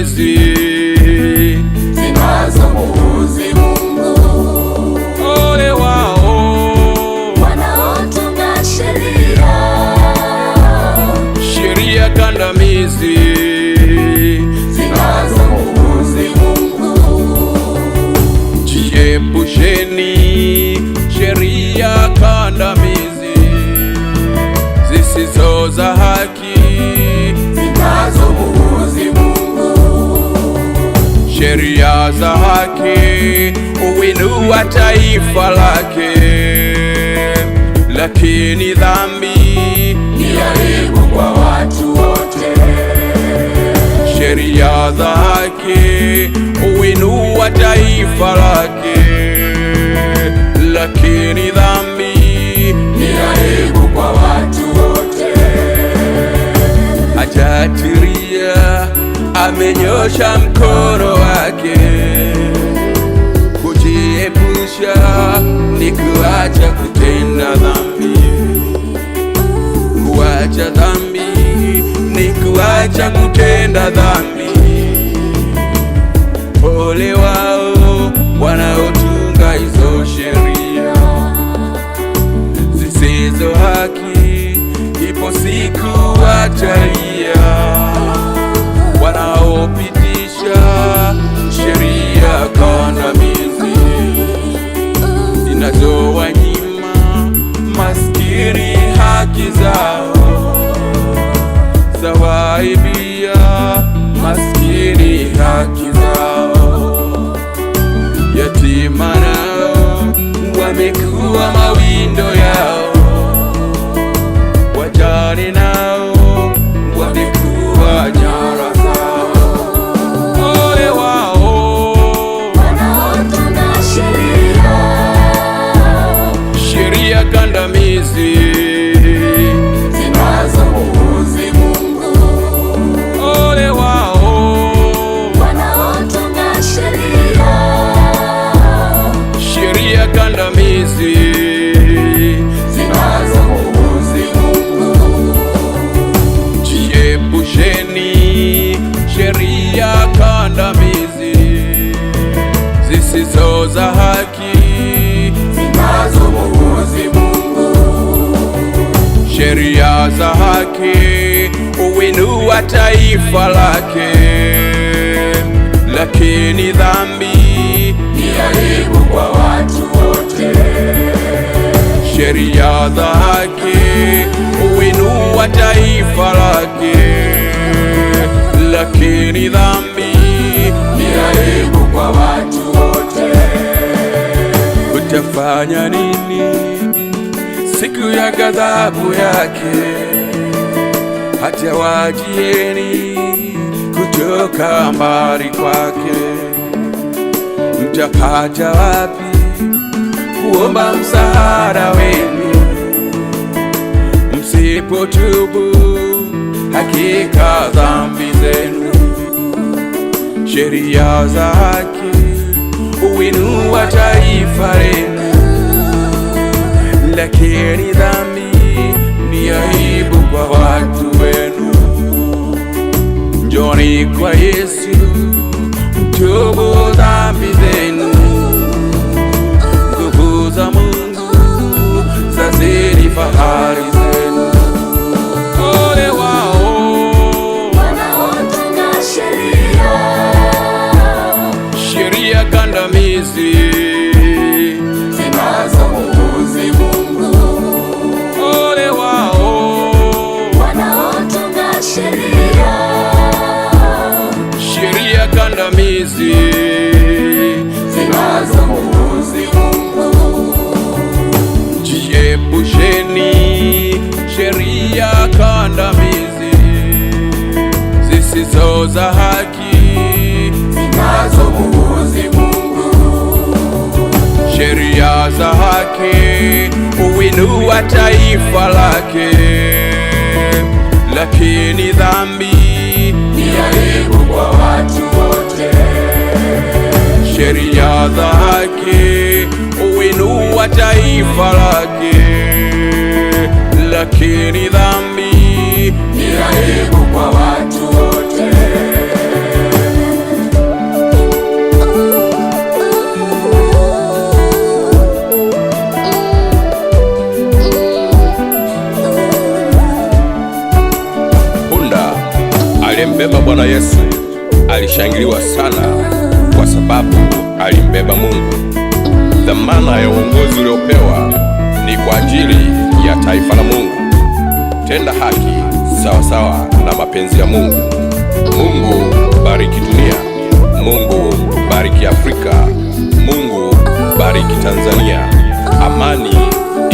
kandamizi zinazomuudhi Mungu. Ole wao wanaotunga sheria kandamizi zinazomuudhi Mungu. Jiepusheni sheria kandamizi zisizo za haki zinazomuudhi Mungu. Sheria za haki huinua taifa lake, lakini dhambi ni aibu kwa watu wote. Sheria za haki huinua taifa lake, lakini dhambi ni aibu kwa watu wote. Hajatiria amenyosha mkono wake, kujiepusha ni kuacha kutenda dhambi. Kuacha dhambi ni kuacha kutenda dhambi. Ole wao wanaotunga hizo sheria zisizo haki, ipo siku watalia. Wanaopitisha sheria kandamizi zinazowanyima maskini haki zao, zawaibia maskini haki zao. Yatima nao wamekuwa mawindo yao, wajane nao wamekuwa nyara zao. Ole wao wanaotunga sheria kandamizi zinazomuudhi Mungu. Ole wao wanaotunga sheria kandamizi zinazomuudhi Mungu. Jiepusheni sheria kandamizi zisizo za haki zinazomuudhi Mungu. Sheria za haki huinua taifa lake, lakini dhambi ni aibu kwa watu wote. Sheria za haki huinua taifa lake, lakini dhambi ni aibu kwa watu wote. utafanya nini siku ya ghadhabu yake? Hata wajieni kutoka mbali kwake. Mtapata wapi kuomba msaada wenu msipotubu hakika dhambi zenu? Sheria za haki huinua taifa lenu, lakini dhambi ni aibu kwa watu wenu. Njoni kwa Yesu mtubu dhambi zenu, nguvu za Mungu zazidi fahari zenu. Ole wao wanaotunga sheria kandamizi zinazomuudhi Mungu. Ole wao wanaotunga sheria kandamizi zinazomuudhi Mungu. Jiepusheni sheria kandamizi zisizo za haki zinazomuudhi Mungu. Sheria za haki huinua taifa lake, lakini dhambi ni aibu kwa watu wote. Sheria za haki huinua taifa lake, lakini dhambi ni aibu kwa watu wote. Aliyembeba Bwana Yesu alishangiliwa sana kwa sababu alimbeba Mungu. Dhamana ya uongozi uliopewa ni kwa ajili ya taifa la Mungu. Tenda haki sawa sawa na mapenzi ya Mungu. Mungu bariki dunia. Mungu bariki Afrika. Mungu bariki Tanzania. Amani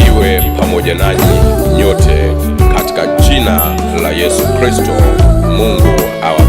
iwe pamoja nanyi nyote katika jina la Yesu Kristo. Mungu awa